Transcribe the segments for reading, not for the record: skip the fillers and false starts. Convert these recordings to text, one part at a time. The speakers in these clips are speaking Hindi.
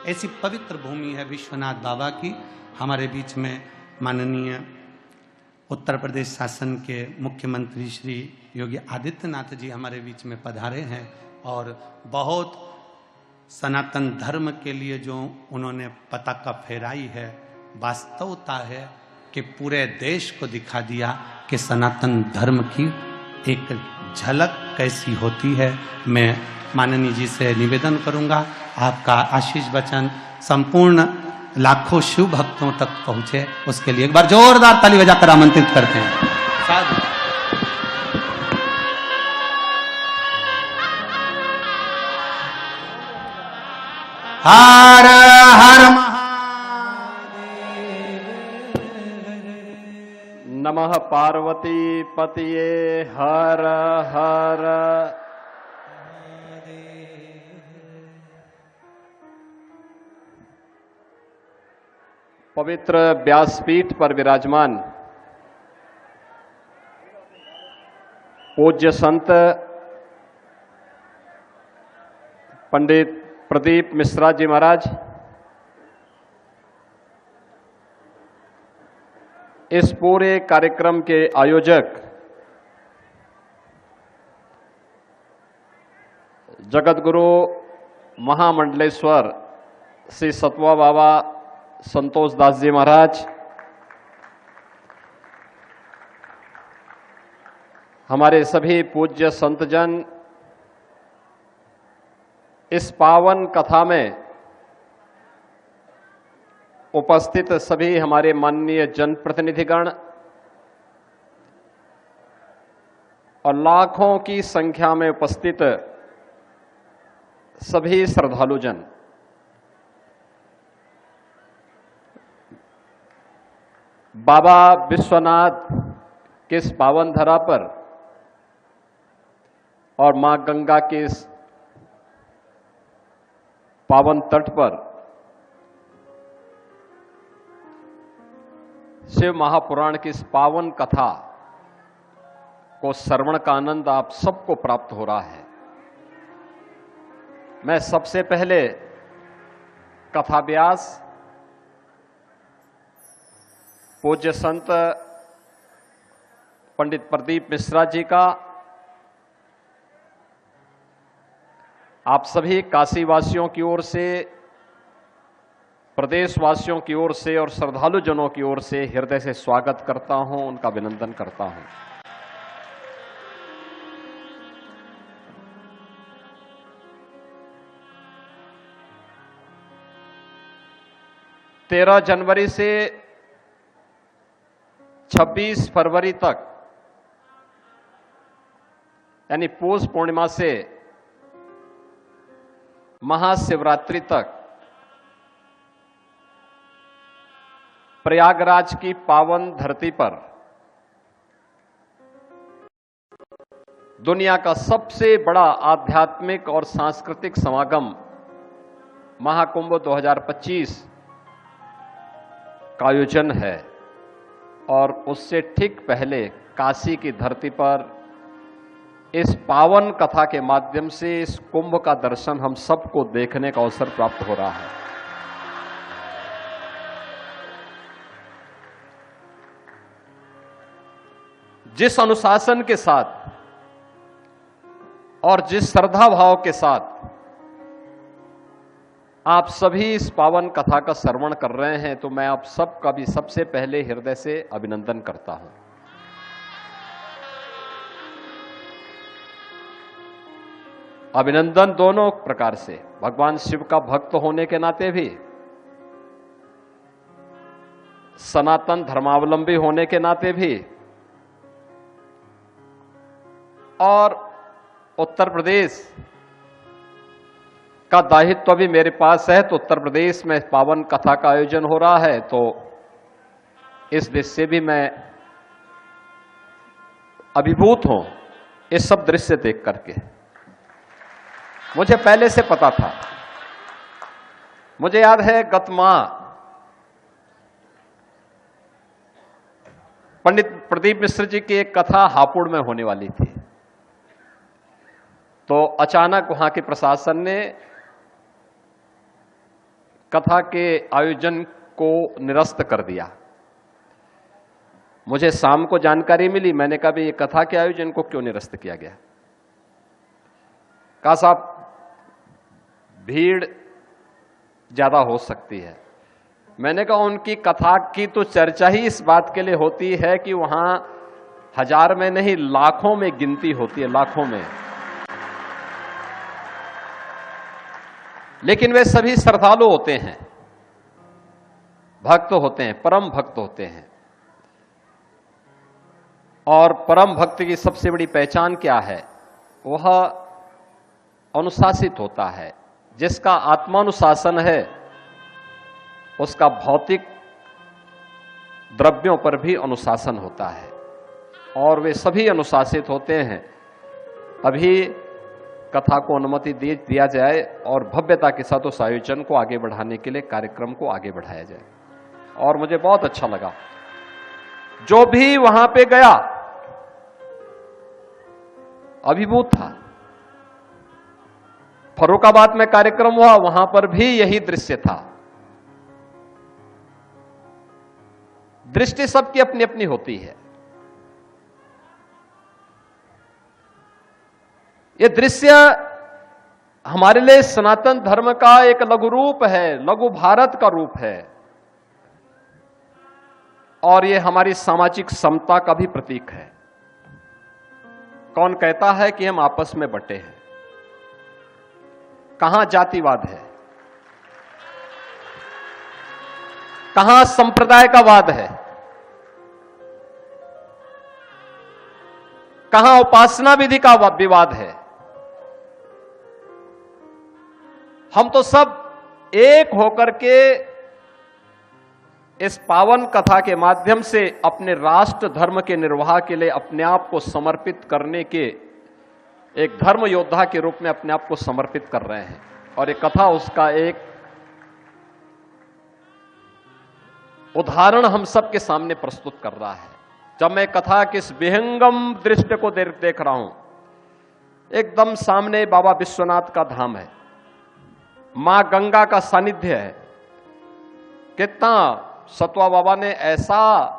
ऐसी पवित्र भूमि है विश्वनाथ बाबा की। हमारे बीच में माननीय उत्तर प्रदेश शासन के मुख्यमंत्री श्री योगी आदित्यनाथ जी हमारे बीच में पधारे हैं और बहुत सनातन धर्म के लिए जो उन्होंने पताका फहराई है, वास्तवता है कि पूरे देश को दिखा दिया कि सनातन धर्म की एक झलक कैसी होती है। मैं माननीय जी से निवेदन करूंगा आपका आशीष वचन संपूर्ण लाखों शिव भक्तों तक पहुंचे, उसके लिए एक बार जोरदार ताली बजाकर आमंत्रित करते हैं। साधु। हर हर नमः पार्वती पतिये हर हर। पवित्र व्यासपीठ पर विराजमान पूज्य संत पंडित प्रदीप मिश्रा जी महाराज, इस पूरे कार्यक्रम के आयोजक जगतगुरु महामंडलेश्वर श्री सतवा बाबा संतोष दास जी महाराज, हमारे सभी पूज्य संतजन, इस पावन कथा में उपस्थित सभी हमारे माननीय जनप्रतिनिधिगण और लाखों की संख्या में उपस्थित सभी श्रद्धालुजन, बाबा विश्वनाथ के इस पावन धरा पर और मां गंगा के इस पावन तट पर शिव महापुराण की इस पावन कथा को श्रवण का आनंद आप सबको प्राप्त हो रहा है। मैं सबसे पहले कथा व्यास पूज्य संत पंडित प्रदीप मिश्रा जी का आप सभी काशी वासियों की ओर से, प्रदेशवासियों की ओर से और श्रद्धालु जनों की ओर से हृदय से स्वागत करता हूं, उनका अभिनंदन करता हूं। तेरह जनवरी से 26 फरवरी तक, यानी पौष पूर्णिमा से महाशिवरात्रि तक प्रयागराज की पावन धरती पर दुनिया का सबसे बड़ा आध्यात्मिक और सांस्कृतिक समागम महाकुंभ 2025 का आयोजन है। और उससे ठीक पहले काशी की धरती पर इस पावन कथा के माध्यम से इस कुंभ का दर्शन हम सबको देखने का अवसर प्राप्त हो रहा है। जिस अनुशासन के साथ और जिस श्रद्धा भाव के साथ आप सभी इस पावन कथा का श्रवण कर रहे हैं, तो मैं आप सबका भी सबसे पहले हृदय से अभिनंदन करता हूं। अभिनंदन दोनों प्रकार से, भगवान शिव का भक्त होने के नाते भी, सनातन धर्मावलंबी होने के नाते भी, और उत्तर प्रदेश का दायित्व भी मेरे पास है। तो उत्तर प्रदेश में पावन कथा का आयोजन हो रहा है, तो इस दृश्य से भी मैं अभिभूत हूं, इस सब दृश्य देख करके। मुझे पहले से पता था, मुझे याद है गत माह पंडित प्रदीप मिश्र जी की एक कथा हापुड़ में होने वाली थी, तो अचानक वहां के प्रशासन ने कथा के आयोजन को निरस्त कर दिया। मुझे शाम को जानकारी मिली, मैंने कहा भाई ये कथा के आयोजन को क्यों निरस्त किया गया? कहा साहब भीड़ ज्यादा हो सकती है। मैंने कहा उनकी कथा की तो चर्चा ही इस बात के लिए होती है कि वहां हजार में नहीं लाखों में गिनती होती है, लाखों में। लेकिन वे सभी श्रद्धालु होते हैं, भक्त होते हैं, परम भक्त होते हैं। और परम भक्त की सबसे बड़ी पहचान क्या है? वह अनुशासित होता है। जिसका आत्मानुशासन है उसका भौतिक द्रव्यों पर भी अनुशासन होता है, और वे सभी अनुशासित होते हैं। अभी कथा को अनुमति दिया जाए और भव्यता के साथ उस आयोजन को आगे बढ़ाने के लिए कार्यक्रम को आगे बढ़ाया जाए। और मुझे बहुत अच्छा लगा, जो भी वहां पे गया अभिभूत था। फर्रुखाबाद में कार्यक्रम हुआ, वहां पर भी यही दृश्य था। दृष्टि सबकी अपनी अपनी होती है। यह दृश्य हमारे लिए सनातन धर्म का एक लघु रूप है, लघु भारत का रूप है, और यह हमारी सामाजिक समता का भी प्रतीक है। कौन कहता है कि हम आपस में बंटे हैं? कहां जातिवाद है, कहां संप्रदाय का वाद है, कहां उपासना विधि का विवाद है? हम तो सब एक होकर के इस पावन कथा के माध्यम से अपने राष्ट्र धर्म के निर्वाह के लिए अपने आप को समर्पित करने के एक धर्म योद्धा के रूप में अपने आप को समर्पित कर रहे हैं। और ये कथा उसका एक उदाहरण हम सबके सामने प्रस्तुत कर रहा है। जब मैं कथा के इस विहंगम दृश्य को देख रहा हूं, एकदम सामने बाबा विश्वनाथ का धाम है, मां गंगा का सानिध्य है। कितना सतवा बाबा ने ऐसा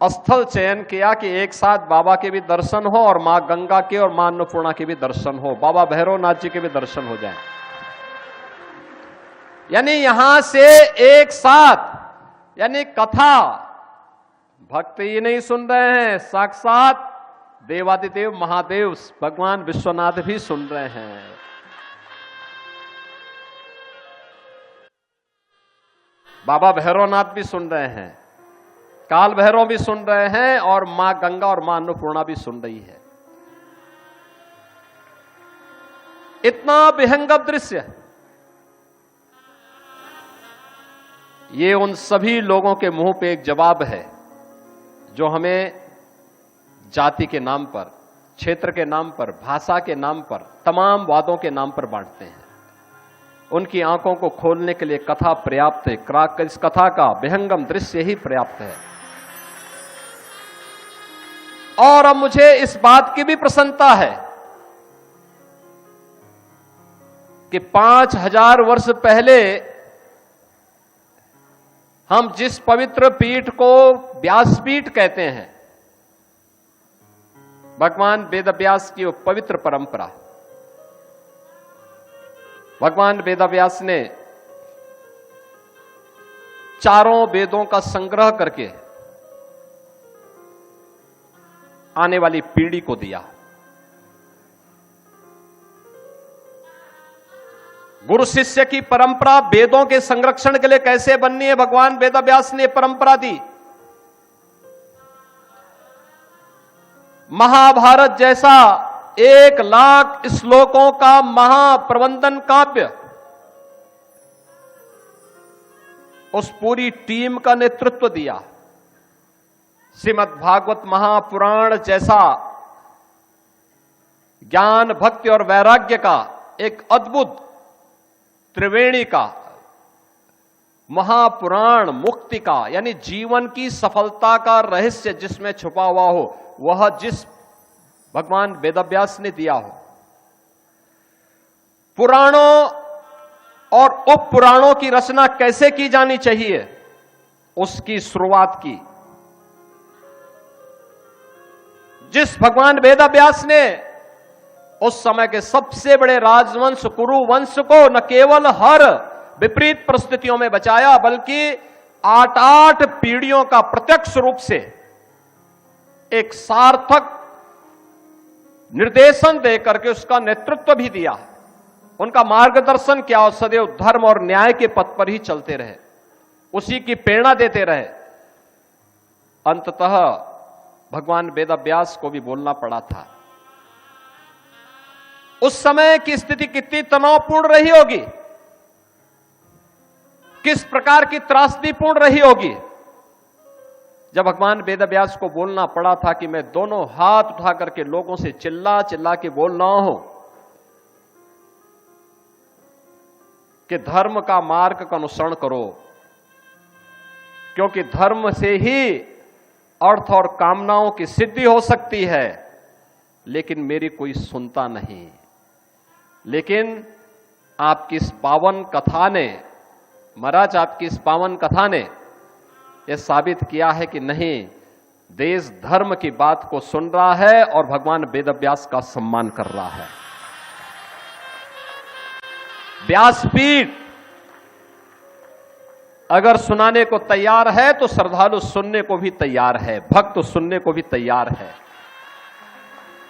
स्थल चयन किया कि एक साथ बाबा के भी दर्शन हो और मां गंगा के और मां अन्नपूर्णा के भी दर्शन हो, बाबा भैरवनाथ जी के भी दर्शन हो जाए। यानी यहां से एक साथ, यानी कथा भक्त ये नहीं सुन रहे हैं, साक्षात देवादिदेव महादेव भगवान विश्वनाथ भी सुन रहे हैं। बाबा भैरवनाथ भी सुन रहे हैं, काल भैरव भी सुन रहे हैं, और मां गंगा और मां अन्नपूर्णा भी सुन रही है। इतना विहंगम दृश्य, ये उन सभी लोगों के मुंह पे एक जवाब है जो हमें जाति के नाम पर, क्षेत्र के नाम पर, भाषा के नाम पर, तमाम वादों के नाम पर बांटते हैं। उनकी आंखों को खोलने के लिए कथा पर्याप्त है। इस कथा का विहंगम दृश्य ही पर्याप्त है। और अब मुझे इस बात की भी प्रसन्नता है कि 5000 वर्ष पहले हम जिस पवित्र पीठ को व्यासपीठ कहते हैं, भगवान वेदव्यास की वो पवित्र परंपरा, भगवान वेदव्यास ने चारों वेदों का संग्रह करके आने वाली पीढ़ी को दिया। गुरु शिष्य की परंपरा वेदों के संरक्षण के लिए कैसे बननी है, भगवान वेदव्यास ने परंपरा दी। महाभारत जैसा 1,00,000 श्लोकों का महाप्रबंधन काव्य, उस पूरी टीम का नेतृत्व दिया। श्रीमद् भागवत महापुराण जैसा ज्ञान, भक्ति और वैराग्य का एक अद्भुत त्रिवेणी का महापुराण, मुक्ति का, यानी जीवन की सफलता का रहस्य जिसमें छुपा हुआ हो, वह जिस भगवान वेदव्यास ने दिया हो। पुराणों और उप पुराणों की रचना कैसे की जानी चाहिए, उसकी शुरुआत की। जिस भगवान वेदव्यास ने उस समय के सबसे बड़े राजवंश कुरु वंश को न केवल हर विपरीत परिस्थितियों में बचाया, बल्कि 8 पीढ़ियों का प्रत्यक्ष रूप से एक सार्थक निर्देशन देकर के उसका नेतृत्व भी दिया। उनका मार्गदर्शन किया और सदैव धर्म और न्याय के पथ पर ही चलते रहे, उसी की प्रेरणा देते रहे। अंततः भगवान वेदव्यास को भी बोलना पड़ा था। उस समय की स्थिति कितनी तनावपूर्ण रही होगी, किस प्रकार की त्रासदीपूर्ण रही होगी, जब भगवान वेदव्यास को बोलना पड़ा था कि मैं दोनों हाथ उठा करके लोगों से चिल्ला चिल्ला के बोल रहा हूं कि धर्म का मार्ग का अनुसरण करो, क्योंकि धर्म से ही अर्थ और कामनाओं की सिद्धि हो सकती है। लेकिन मेरी कोई सुनता नहीं। लेकिन आपकी इस पावन कथा ने, महाराज आपकी इस पावन कथा ने यह साबित किया है कि नहीं, देश धर्म की बात को सुन रहा है और भगवान वेदव्यास का सम्मान कर रहा है। व्यासपीठ अगर सुनाने को तैयार है तो श्रद्धालु सुनने को भी तैयार है, भक्त सुनने को भी तैयार है।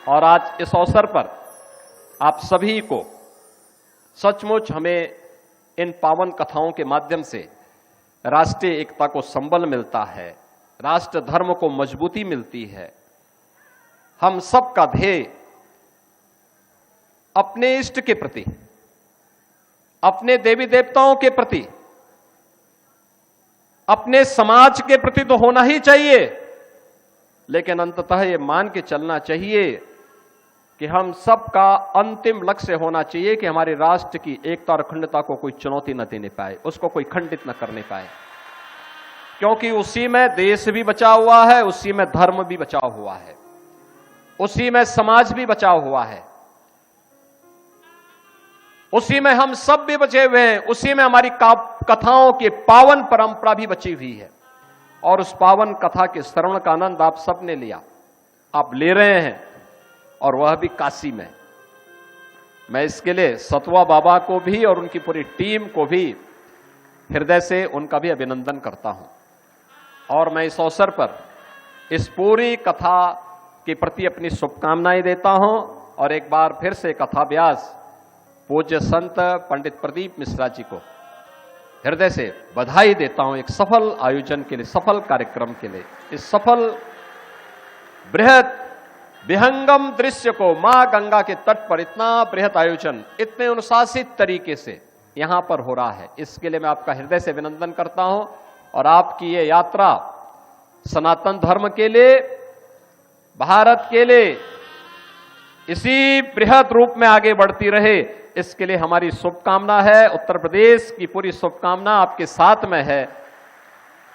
और आज इस अवसर पर आप सभी को सचमुच हमें इन पावन कथाओं के माध्यम से राष्ट्रीय एकता को संबल मिलता है, राष्ट्र धर्म को मजबूती मिलती है। हम सबका ध्येय अपने इष्ट के प्रति, अपने देवी देवताओं के प्रति, अपने समाज के प्रति तो होना ही चाहिए, लेकिन अंततः ये मान के चलना चाहिए कि हम सबका अंतिम लक्ष्य होना चाहिए कि हमारे राष्ट्र की एकता और अखंडता को कोई चुनौती न देने पाए, उसको कोई खंडित न करने पाए, क्योंकि उसी में देश भी बचा हुआ है, उसी में धर्म भी बचा हुआ है, उसी में समाज भी बचा हुआ है, उसी में हम सब भी बचे हुए हैं, उसी में हमारी कथाओं की पावन परंपरा भी बची हुई है। और उस पावन कथा के श्रवण का आनंद आप सबने लिया, आप ले रहे हैं, और वह भी काशी में। मैं इसके लिए सतवा बाबा को भी और उनकी पूरी टीम को भी हृदय से उनका भी अभिनंदन करता हूं। और मैं इस अवसर पर इस पूरी कथा के प्रति अपनी शुभकामनाएं देता हूं, और एक बार फिर से कथा व्यास पूज्य संत पंडित प्रदीप मिश्रा जी को हृदय से बधाई देता हूं एक सफल आयोजन के लिए, सफल कार्यक्रम के लिए। इस सफल बृहद विहंगम दृश्य को मां गंगा के तट पर इतना बृहद आयोजन इतने अनुशासित तरीके से यहां पर हो रहा है, इसके लिए मैं आपका हृदय से अभिनंदन करता हूं। और आपकी ये यात्रा सनातन धर्म के लिए, भारत के लिए इसी बृहद रूप में आगे बढ़ती रहे, इसके लिए हमारी शुभकामना है। उत्तर प्रदेश की पूरी शुभकामना आपके साथ में है।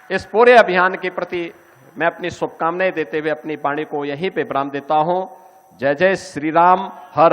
इस पूरे अभियान के प्रति मैं अपनी शुभकामनाएं देते हुए अपनी वाणी को यहीं पे विराम देता हूं। जय जय श्री राम। हर